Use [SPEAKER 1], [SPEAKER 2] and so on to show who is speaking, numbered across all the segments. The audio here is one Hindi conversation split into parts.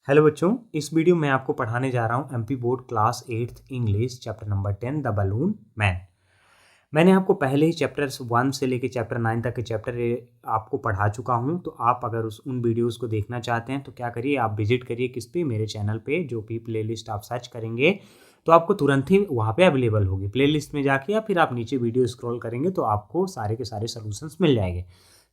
[SPEAKER 1] हेलो बच्चों, इस वीडियो में आपको पढ़ाने जा रहा हूँ MP board class 8th English chapter number 10 the balloon man. मैंने आपको पहले ही चैप्टर 1 से लेकर चैप्टर 9 तक के चैप्टर आपको पढ़ा चुका हूँ। तो आप अगर उन वीडियोस को देखना चाहते हैं तो क्या करिए, आप विजिट करिए किस पे, मेरे चैनल पे। जो भी प्लेलिस्ट आप सर्च करेंगे तो आपको तुरंत ही वहाँ पे अवेलेबल होगी प्लेलिस्ट में जाके, या फिर आप नीचे वीडियो स्क्रॉल करेंगे तो आपको सारे के सारे सोल्यूशंस मिल जाएंगे।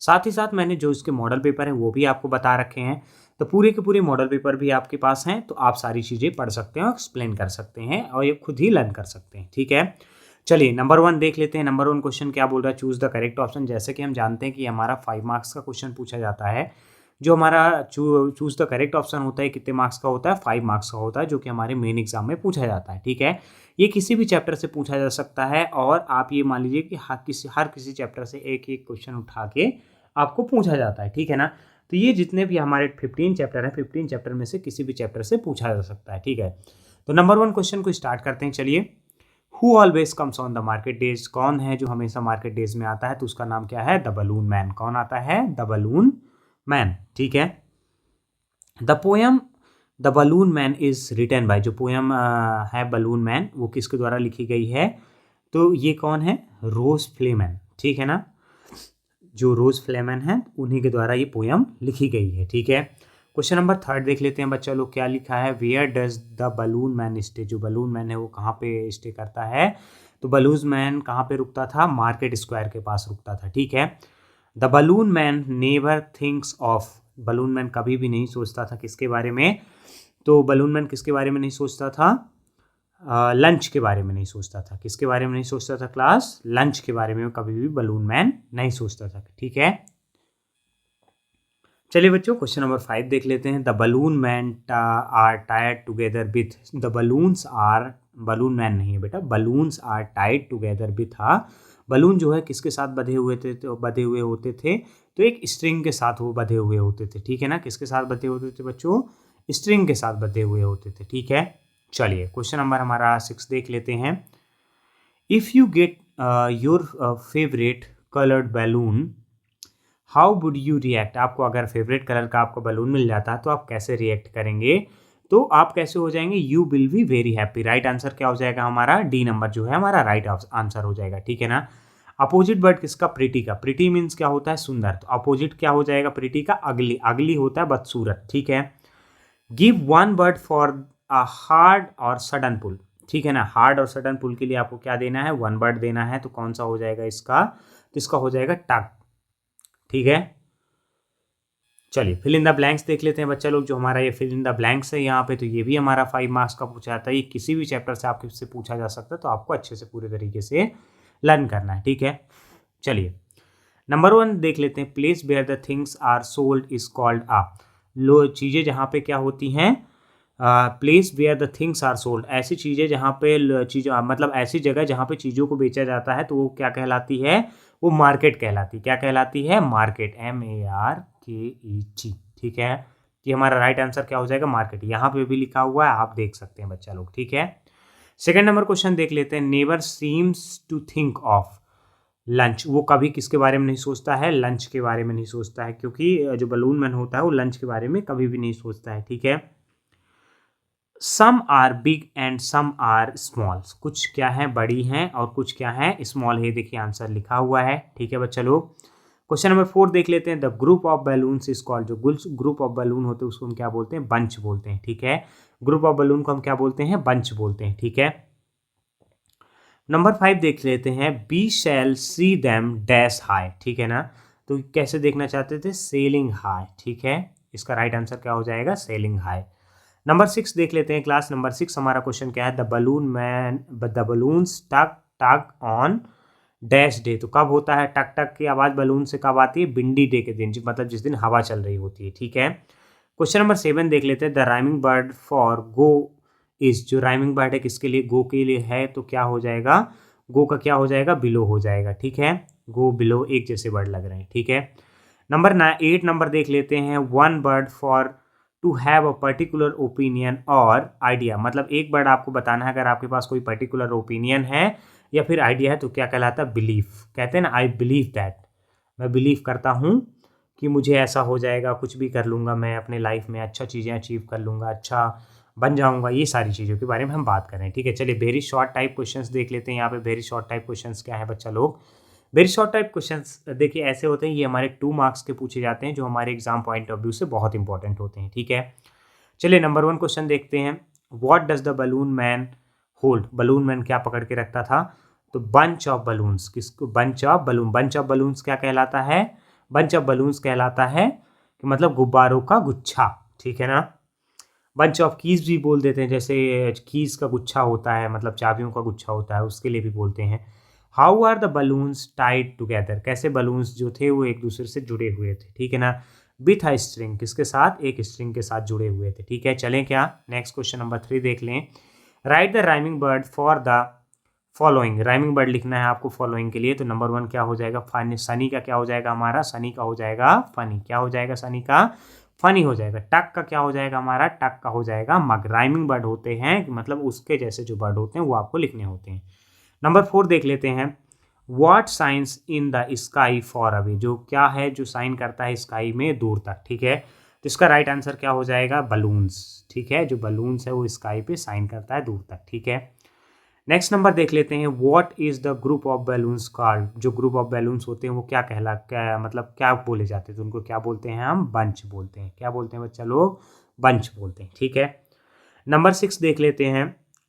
[SPEAKER 1] साथ ही साथ मैंने जो इसके मॉडल पेपर हैं वो भी आपको बता रखे हैं। तो पूरे के पूरे मॉडल पेपर भी आपके पास हैं, तो आप सारी चीज़ें पढ़ सकते हैं और एक्सप्लेन कर सकते हैं और ये खुद ही लर्न कर सकते हैं। ठीक है, चलिए नंबर 1 देख लेते हैं। नंबर 1 क्वेश्चन क्या बोल रहा है, चूज द करेक्ट ऑप्शन। जैसे कि हम जानते हैं कि हमारा 5 मार्क्स का क्वेश्चन पूछा जाता है। जो हमारा चूज द करेक्ट ऑप्शन होता है कितने मार्क्स का होता है, 5 मार्क्स का होता है, जो कि हमारे मेन एग्जाम में पूछा जाता है। ठीक है, ये किसी भी चैप्टर से पूछा जा सकता है और आप ये मान लीजिए कि हर किसी चैप्टर से एक एक क्वेश्चन उठा के आपको पूछा जाता है। ठीक है ना, तो ये जितने भी हमारे 15 चैप्टर हैं, 15 चैप्टर में से किसी भी चैप्टर से पूछा जा सकता है। ठीक है, तो नंबर 1 क्वेश्चन को स्टार्ट करते हैं। चलिए, who always comes on the market days, कौन है जो हमेशा मार्केट डेज में आता है? तो उसका नाम क्या है, द बलून मैन। कौन आता है, द बलून मैन। ठीक है, the poem the balloon man is written by, जो पोयम है बलून मैन वो किसके द्वारा लिखी गई है? तो ये कौन है, रोज फ्लेमैन। ठीक है ना, जो रोज फ्लेमैन है उन्हीं के द्वारा ये पोयम लिखी गई है। ठीक है, क्वेश्चन नंबर 3 देख लेते हैं बच्चा लोग, क्या लिखा है, where does the balloon man stay. जो बलून मैन है वो कहाँ पे स्टे करता है? तो बलून मैन कहाँ पे रुकता था, मार्केट स्क्वायर के पास रुकता था। ठीक है, the balloon man never thinks of, balloon man कभी भी नहीं सोचता था किसके बारे में? तो बलून मैन किसके बारे में नहीं सोचता था? लंच के बारे में नहीं सोचता था। किसके बारे में नहीं सोचता था क्लास? लंच के बारे में कभी भी बलून मैन नहीं सोचता था। ठीक है, चलिए बच्चों क्वेश्चन नंबर 5 देख लेते हैं। The balloon man are tied together with, the balloons are, balloon man नहीं है बेटा, balloons are tied together with हा। बलून जो है किसके साथ बधे हुए थे? तो बधे हुए होते थे तो एक स्ट्रिंग के साथ वो बधे हुए होते थे। ठीक है ना, किसके साथ बधे होते थे बच्चों? स्ट्रिंग के साथ बधे हुए होते थे। ठीक है, चलिए क्वेश्चन नंबर हमारा 6 देख लेते हैं। If you get your favourite coloured balloon, how would you react. आपको अगर फेवरेट कलर का आपको बलून मिल जाता है तो आप कैसे रिएक्ट करेंगे? तो आप कैसे हो जाएंगे, you will be very happy. Right answer क्या हो जाएगा हमारा? डी नंबर जो है हमारा राइट आंसर हो जाएगा। ठीक है ना, अपोजिट वर्ड किसका? प्रिटी का। प्रिटी मीन्स क्या होता है, सुंदर। तो अपोजिट क्या हो जाएगा प्रिटी का? अगली। अगली होता है बदसूरत। ठीक है, give one word for a hard और सडन पुल। ठीक है ना, हार्ड और सडन पुल के लिए आपको क्या देना है, वन वर्ड देना है। तो कौन सा हो जाएगा इसका? तो इसका हो जाएगा टग। ठीक है, चलिए फिल इन द ब्लैंक्स देख लेते हैं बच्चा लोग। जो हमारा ये फिल इन द ब्लैंक्स है यहाँ पे, तो ये भी हमारा 5 मार्क्स का पूछा जाता है। ये किसी भी चैप्टर से आपसे पूछा जा सकता है, तो आपको अच्छे से पूरे तरीके से लर्न करना है। ठीक है, चलिए नंबर 1 देख लेते हैं। Place where the things are sold is called uh. लो, चीज़ें जहाँ पे क्या होती हैं, place where the things are sold, ऐसी चीज़ें जहाँ पे चीज़ों मतलब ऐसी जगह जहाँ पे चीज़ों को बेचा जाता है, तो वो क्या कहलाती है? वो मार्केट कहलाती है। क्या कहलाती है? Market, MARKET। ठीक है, कि हमारा राइट आंसर क्या हो जाएगा? मार्केट। यहाँ पे भी लिखा हुआ है, आप देख सकते हैं बच्चा लोग। ठीक है, सेकेंड नंबर क्वेश्चन देख लेते हैं। Never seems to think of lunch, वो कभी किसके बारे में नहीं सोचता है? लंच के बारे में नहीं सोचता है, क्योंकि जो बलून मैन होता है वो लंच के बारे में कभी भी नहीं सोचता है। ठीक है, some are big and some are small, कुछ क्या है बड़ी हैं और कुछ क्या है स्मॉल है। देखिए आंसर लिखा हुआ है। ठीक है बच्चा लोग, क्वेश्चन नंबर 4 देख लेते हैं। The group of balloons is called, जो ग्रुप ऑफ बैलून होते हैं उसको हम क्या बोलते हैं? बंच बोलते हैं। ठीक है, ग्रुप ऑफ बैलून को हम क्या बोलते हैं? बंच बोलते हैं। ठीक है, नंबर 5 देख लेते हैं। बी शैल सी दैम डैश हाई। ठीक है ना, तो कैसे देखना चाहते थे? Selling high. ठीक है, इसका राइट आंसर क्या हो जाएगा? Selling high. नंबर 6 देख लेते हैं। क्लास नंबर 6 हमारा क्वेश्चन क्या है? The balloon man the balloons टक टक ऑन डैश डे। तो कब होता है टक टक की आवाज़ बलून से? कब आती है? बिंडी डे के दिन, मतलब जिस दिन हवा चल रही होती है। ठीक है, क्वेश्चन नंबर 7 देख लेते हैं। The rhyming word for go is, जो राइमिंग वर्ड है किसके लिए? गो के लिए है, तो क्या हो जाएगा? गो का क्या हो जाएगा? बिलो हो जाएगा। ठीक है, गो बिलो एक जैसे वर्ड लग रहे हैं। ठीक है, नंबर 8 नंबर देख लेते हैं। One word for to have a particular opinion और आइडिया, मतलब एक वर्ड आपको बताना है अगर आपके पास कोई पर्टिकुलर ओपिनियन है या फिर आइडिया है, तो क्या कहलाता है? बिलीफ। कहते हैं ना, आई बिलीव दैट, मैं बिलीव करता हूँ कि मुझे ऐसा हो जाएगा, कुछ भी कर लूँगा मैं अपने लाइफ में, अच्छा चीज़ें अचीव कर लूँगा, अच्छा बन जाऊँगा, ये सारी चीज़ों के बारे में हम बात कर रहे हैं। ठीक है, चलिए वेरी शॉर्ट टाइप क्वेश्चंस देख लेते हैं। यहाँ पे वेरी शॉर्ट टाइप क्वेश्चंस क्या है बच्चा लोग? वेरी शॉर्ट टाइप क्वेश्चंस देखिए ऐसे होते हैं, ये हमारे 2 मार्क्स के पूछे जाते हैं, जो हमारे एग्जाम पॉइंट ऑफ व्यू से बहुत इंपॉर्टेंट होते हैं। ठीक है, चलिए नंबर 1 क्वेश्चन देखते हैं। What does the balloon man hold? Balloon man क्या पकड़ के रखता था? तो बंच ऑफ बलून्स। किसको? Bunch of balloon. Bunch of balloons क्या कहलाता है? बंच ऑफ बलून्स कहलाता है कि मतलब गुब्बारों का गुच्छा। ठीक है ना? बंच ऑफ कीज भी बोल देते हैं, जैसे कीज का गुच्छा होता है, मतलब चाबियों का गुच्छा होता है, उसके लिए भी बोलते हैं। How are the balloons tied together? कैसे बलून्स जो थे वो एक दूसरे से जुड़े हुए थे। ठीक है ना? With a string. किसके साथ? एक स्ट्रिंग के साथ जुड़े हुए थे। ठीक है, चलें क्या नेक्स्ट क्वेश्चन नंबर 3 देख लें। Right the rhyming word for the following. Rhyming word लिखना है आपको फॉलोइंग के लिए। तो नंबर 1 क्या हो जाएगा? फनी। सनी का क्या हो जाएगा हमारा? सनी का हो जाएगा फनी। क्या हो जाएगा सनी का? फनी हो जाएगा। टक का क्या हो जाएगा हमारा? टक का हो जाएगा मग। राइमिंग वर्ड होते हैं कि मतलब उसके जैसे जो वर्ड होते हैं वो आपको लिखने होते हैं। नंबर 4 देख लेते हैं। What science in the sky for away? जो क्या है जो साइन करता है स्काई में दूर तक। ठीक है, तो इसका राइट आंसर क्या हो जाएगा? बलून्स। ठीक है, जो बलून्स है वो स्काई पे साइन करता है दूर तक। ठीक है, नेक्स्ट नंबर देख लेते हैं। What is the group of balloons called? जो ग्रुप ऑफ बैलून्स होते हैं वो क्या मतलब क्या बोले जाते हैं? तो उनको क्या बोलते हैं हम? बंच बोलते हैं। क्या बोलते हैं बच्चा लोग? बंच बोलते हैं। ठीक है, नंबर 6 देख लेते हैं।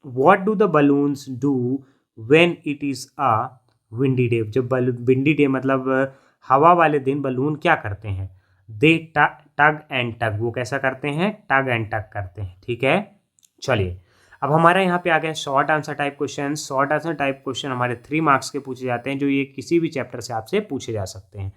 [SPEAKER 1] What do the balloons do when it is a windy day? जब विंडी डे मतलब हवा वाले दिन बलून क्या करते हैं? दे टग एंड टग। वो कैसा करते हैं? टग एंड टग करते हैं। ठीक है, चलिए अब हमारा यहाँ पे आ गया short answer type question. Short answer type question हमारे 3 मार्क्स के पूछे जाते हैं, जो ये किसी भी चैप्टर से आपसे पूछे जा सकते हैं।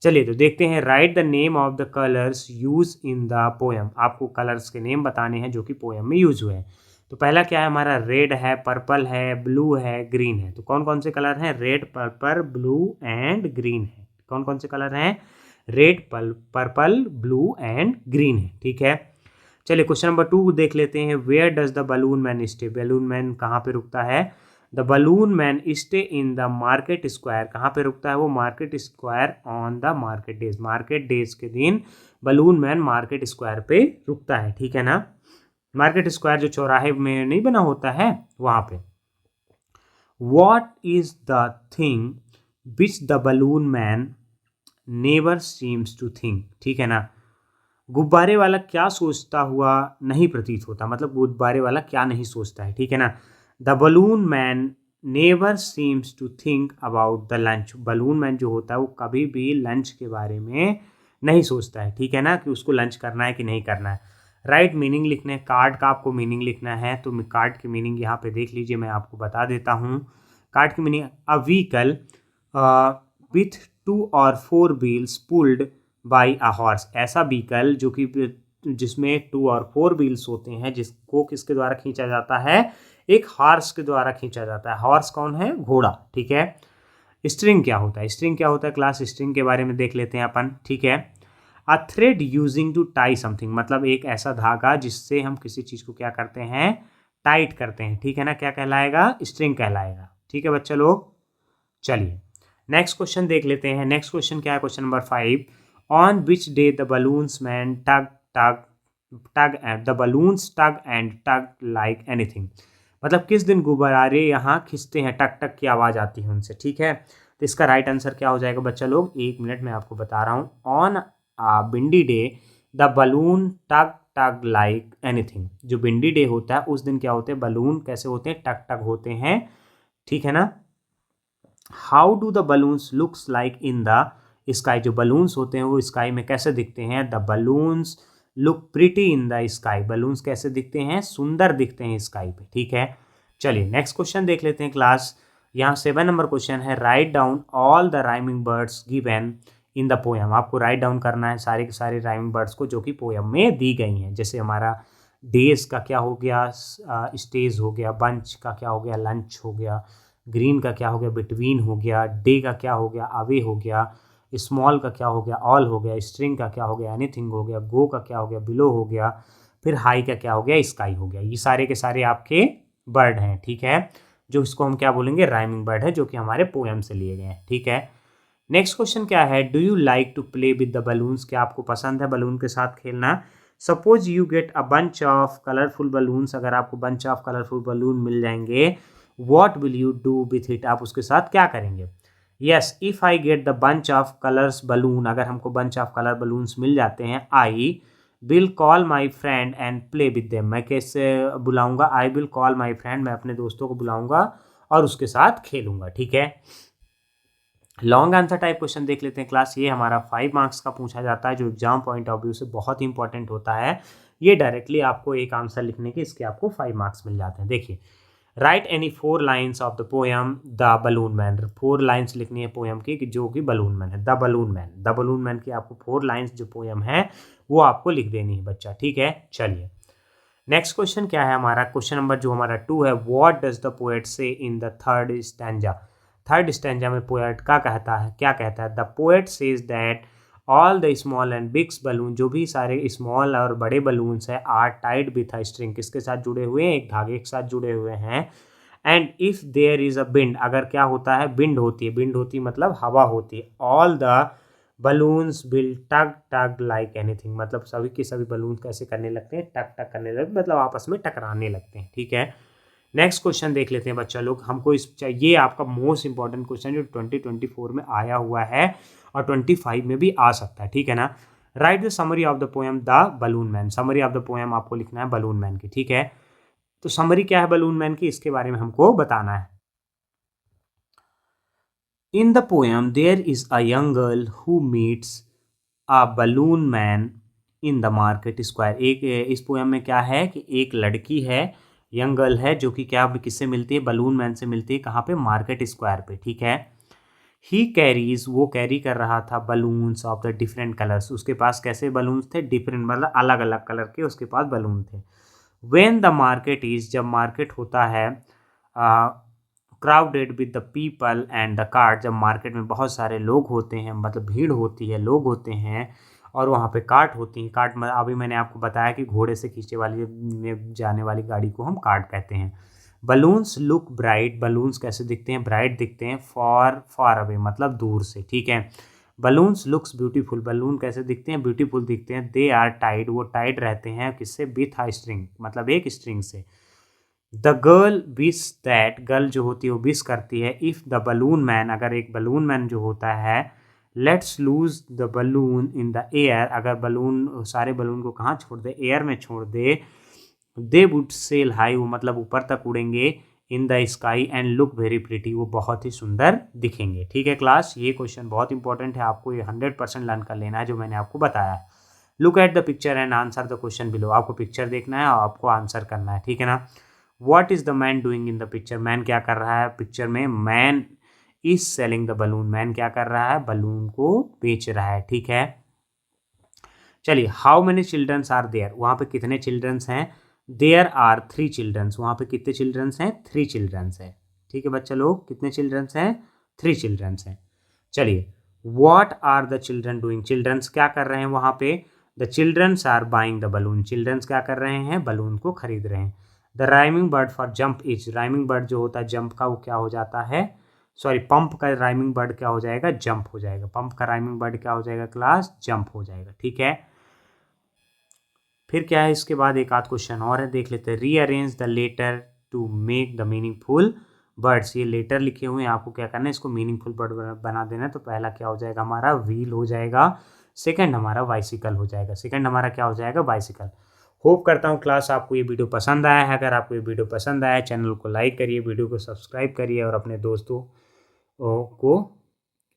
[SPEAKER 1] चलिए तो देखते हैं। Right the name of the colours use in the poem. आपको कलर्स के नेम बताने हैं जो कि पोएम में यूज हुए हैं। तो पहला क्या है हमारा? रेड है, पर्पल है, ब्लू है, ग्रीन है। तो कौन कौन से कलर हैं? Red, purple, blue and green है। कौन कौन से कलर हैं? Red, purple, blue and green है। ठीक है, चलिए क्वेश्चन नंबर 2 देख लेते हैं। Where does the balloon man stay? Balloon man कहाँ पे रुकता है? The balloon man stay in the market square. कहाँ पे रुकता है वो? Market square on the market days. Market days के दिन बलून मैन मार्केट स्क्वायर पे रुकता है। ठीक है ना? मार्केट स्क्वायर जो चौराहे में नहीं बना होता है वहां पे। What is the thing which the balloon man never seems to think? ठीक है ना? गुब्बारे वाला क्या सोचता हुआ नहीं प्रतीत होता? मतलब गुब्बारे वाला क्या नहीं सोचता है? ठीक है ना? The balloon man never seems to think about the lunch. Balloon man जो होता है वो कभी भी लंच के बारे में नहीं सोचता है। ठीक है ना? कि उसको लंच करना है कि नहीं करना है। राइट मीनिंग लिखने। कार्ड का आपको मीनिंग लिखना है, तो कार्ड की मीनिंग यहाँ पे देख लीजिए, मैं आपको बता देता हूँ। कार्ड की मीनिंग अ व्हीकल विथ 2 और 4 wheels pulled by a horse. ऐसा व्हीकल जो कि जिसमें 2 और 4 व्हील्स होते हैं, जिसको किसके द्वारा खींचा जाता है? एक हॉर्स के द्वारा खींचा जाता है। हॉर्स कौन है? घोड़ा। ठीक है, स्ट्रिंग क्या होता है? स्ट्रिंग क्या होता है क्लास? स्ट्रिंग के बारे में देख लेते हैं अपन। ठीक है, a thread using to tie something. मतलब एक ऐसा धागा जिससे हम किसी चीज़ को क्या करते हैं? टाइट करते हैं। ठीक है ना? क्या कहलाएगा? स्ट्रिंग कहलाएगा। ठीक है बच्चा लोग, चलिए नेक्स्ट क्वेश्चन देख लेते हैं। नेक्स्ट क्वेश्चन क्या है? Question number 5। On which day the balloons man tug tug tug and the balloons tug and tug like anything. मतलब किस दिन गुब्बारे यहाँ खिंचते हैं, टक टक की आवाज़ आती है उनसे। ठीक है, तो इसका राइट आंसर क्या हो जाएगा बच्चा लोग? 1 मिनट में आपको बता रहा हूँ। On windy day the balloon tug tug like anything. जो बिंडी डे होता है उस दिन क्या होते हैं? बलून कैसे होते हैं? टक टक होते हैं। ठीक है ना? How do the balloons looks like in the sky. जो बलून्स होते हैं वो स्काई में कैसे दिखते हैं? The balloons look pretty in the sky. Balloons कैसे दिखते हैं? सुंदर दिखते हैं स्काई पे। ठीक है, चलिए नेक्स्ट क्वेश्चन देख लेते हैं क्लास। यहाँ 7 नंबर क्वेश्चन है। Write down all the rhyming words given in the poem. आपको राइट डाउन करना है सारे के सारे राइमिंग वर्ड्स को जो कि पोएम में दी गई हैं। जैसे हमारा डेज का क्या हो गया? स्टेज हो गया। बंच का क्या हो गया? लंच हो गया। ग्रीन का क्या हो गया? बिटवीन हो गया। डे का क्या हो गया? अवे हो गया। स्मॉल का क्या हो गया? ऑल हो गया। स्ट्रिंग का क्या हो गया? एनीथिंग हो गया। गो का क्या हो गया? बिलो हो गया। फिर हाई का क्या हो गया? स्काई हो गया। ये सारे के सारे आपके वर्ड हैं। ठीक है, जो इसको हम क्या बोलेंगे? राइमिंग वर्ड है, जो कि हमारे पोएम से लिए गए हैं। ठीक है, नेक्स्ट क्वेश्चन क्या है, do you like to play with the balloons, क्या आपको पसंद है बलून के साथ खेलना। Suppose you get a bunch of colourful balloons, अगर आपको बंच ऑफ कलरफुल बलून मिल जाएंगे, what will you do with it, आप उसके साथ क्या करेंगे। Yes, if I get the bunch of colours balloon, अगर हमको बंच ऑफ कलर बलून्स मिल जाते हैं, I will call my friend and play with them, मैं कैसे बुलाऊंगा, I will call my friend, मैं अपने दोस्तों को बुलाऊंगा और उसके साथ खेलूंगा। ठीक है, लॉन्ग आंसर टाइप क्वेश्चन देख लेते हैं क्लास। ये हमारा 5 मार्क्स का पूछा जाता है, जो एग्जाम पॉइंट ऑफ व्यू से बहुत ही इंपॉर्टेंट होता है। ये डायरेक्टली आपको एक आंसर लिखने के इसके आपको 5 मार्क्स मिल जाते हैं। देखिए, right any 4 lines of the poem the balloon man, 4 lines लिखनी है पोएम की जो कि बलून मैन है, the balloon man. The balloon man की आपको 4 लाइन्स जो पोएम है वो आपको लिख देनी है बच्चा। ठीक है, चलिए नेक्स्ट क्वेश्चन क्या है हमारा, क्वेश्चन नंबर जो हमारा 2 है, what does the poet say in the third stanza. Third stanza में पोएट क्या कहता है, the poet says that all the small and bigs balloon, जो भी सारे स्मॉल और बड़े बलून्स हैं, are tied with a string, किसके साथ जुड़े हुए हैं, एक धागे के साथ जुड़े हुए हैं। And if there is a bind, अगर क्या होता है, बिंड होती है, बिंड होती है मतलब हवा होती है, all the balloons will tug tug like anything, मतलब सभी के सभी बलून कैसे करने लगते हैं, टक टक करने लगते, मतलब आपस में टकराने लगते हैं। ठीक है, नेक्स्ट क्वेश्चन देख लेते हैं बच्चा लोग। हमको ये आपका मोस्ट इंपॉर्टेंट क्वेश्चन जो 2024 में आया हुआ है और 25 में भी आ सकता है। ठीक है ना, right the summary of the poem the balloon man, summary of the poem आपको लिखना है बलून मैन की। ठीक है, तो समरी क्या है बलून मैन की, इसके बारे में हमको बताना है। In the poem, there is a young girl who meets a balloon man in the market square। एक इस पोएम में क्या है कि एक लड़की है, यंग गर्ल है, जो कि क्या किससे मिलती है, बलून मैन से मिलती है। कहाँ पे, मार्केट स्क्वायर पे। ठीक है, ही कैरीज, वो कैरी कर रहा था balloons of the different colours, उसके पास कैसे बलून्स थे, डिफरेंट मतलब अलग अलग कलर के उसके पास बलून थे। वेन द मार्केट इज, जब मार्केट होता है, crowded with the people and the cart, जब मार्केट में बहुत सारे लोग होते हैं, मतलब भीड़ होती है, लोग होते हैं और वहाँ पे कार्ट होती हैं। कार्ट में अभी मैंने आपको बताया कि घोड़े से खींचे वाली जाने वाली गाड़ी को हम कार्ट कहते हैं। बलून्स लुक ब्राइट, बलून्स कैसे दिखते हैं, ब्राइट दिखते हैं, फॉर फार अवे मतलब दूर से। ठीक है, बलून्स लुक्स ब्यूटीफुल, बलून कैसे दिखते हैं, ब्यूटीफुल दिखते हैं। दे आर टाइड, वो टाइड रहते हैं किससे, विथ अ स्ट्रिंग मतलब एक स्ट्रिंग से। The girl wish that, girl जो होती है वो विश करती है, इफ़ द बलून मैन, अगर एक बलून मैन जो होता है, let's lose the balloon in the air, अगर बलून सारे बलून को कहाँ छोड़ दे, एयर में छोड़ दे, दे वुड सेल हाई, वो मतलब ऊपर तक उड़ेंगे, in the sky and look very pretty, वो बहुत ही सुंदर दिखेंगे। ठीक है क्लास, ये क्वेश्चन बहुत इंपॉर्टेंट है, आपको ये 100% लर्न कर लेना है जो मैंने आपको बताया है। Look at the picture and answer the question below, आपको पिक्चर देखना है और आपको आंसर करना है। ठीक है ना, what is the man doing in the picture, man क्या कर रहा है पिक्चर में, man is selling the balloon, man क्या कर रहा है, बलून को बेच रहा है। ठीक है, चलिए, how many childrens are there, वहाँ पे कितने चिल्ड्रंस हैं, देयर आर 3 चिल्ड्रंस, वहाँ पे कितने चिल्ड्रंस हैं, 3 चिल्ड्रंस हैं। ठीक है बच्चा लोग, कितने चिल्ड्रंस हैं, 3 चिल्ड्रंस हैं। चलिए, what are the children doing, childrens क्या कर रहे हैं वहाँ पे, the childrens are buying the balloon, childrens क्या कर रहे हैं, बलून को खरीद रहे हैं। The rhyming word for jump is, rhyming word जो होता है जंप का वो क्या हो जाता है, सॉरी पंप का राइमिंग वर्ड क्या हो जाएगा, जंप हो जाएगा। पंप का राइमिंग वर्ड क्या हो जाएगा क्लास, जंप हो जाएगा। ठीक है, फिर क्या है इसके बाद एक आध क्वेश्चन और है, देख लेते हैं। Rearrange the letter to make the meaningful words, ये लेटर लिखे हुए हैं, आपको क्या करना है, इसको मीनिंगफुल वर्ड बना देना है। तो पहला क्या हो जाएगा हमारा, व्हील हो जाएगा, सेकंड हमारा बाइसिकल हो जाएगा, सेकंड हमारा क्या हो जाएगा, बाइसिकल। होप करता हूँ क्लास आपको ये वीडियो पसंद आया है। अगर आपको ये वीडियो पसंद आया है, चैनल को लाइक करिए, वीडियो को सब्सक्राइब करिए और अपने दोस्तों को,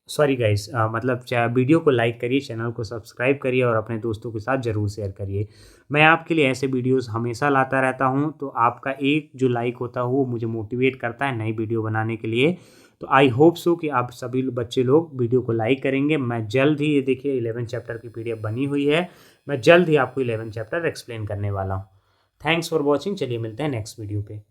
[SPEAKER 1] सॉरी गाइस, मतलब वीडियो को लाइक करिए, चैनल को सब्सक्राइब करिए और अपने दोस्तों के साथ ज़रूर शेयर करिए। मैं आपके लिए ऐसे वीडियोस हमेशा लाता रहता हूं, तो आपका एक जो लाइक होता है वो मुझे मोटिवेट करता है नई वीडियो बनाने के लिए। तो आई होप सो कि आप सभी बच्चे लोग वीडियो को लाइक करेंगे। मैं जल्द ही, ये देखिए 11 चैप्टर की PDF बनी हुई है, मैं जल्द ही आपको 11 चैप्टर एक्सप्लेन करने वाला हूँ। थैंक्स फॉर वॉचिंग, चलिए मिलते हैं नेक्स्ट वीडियो पे।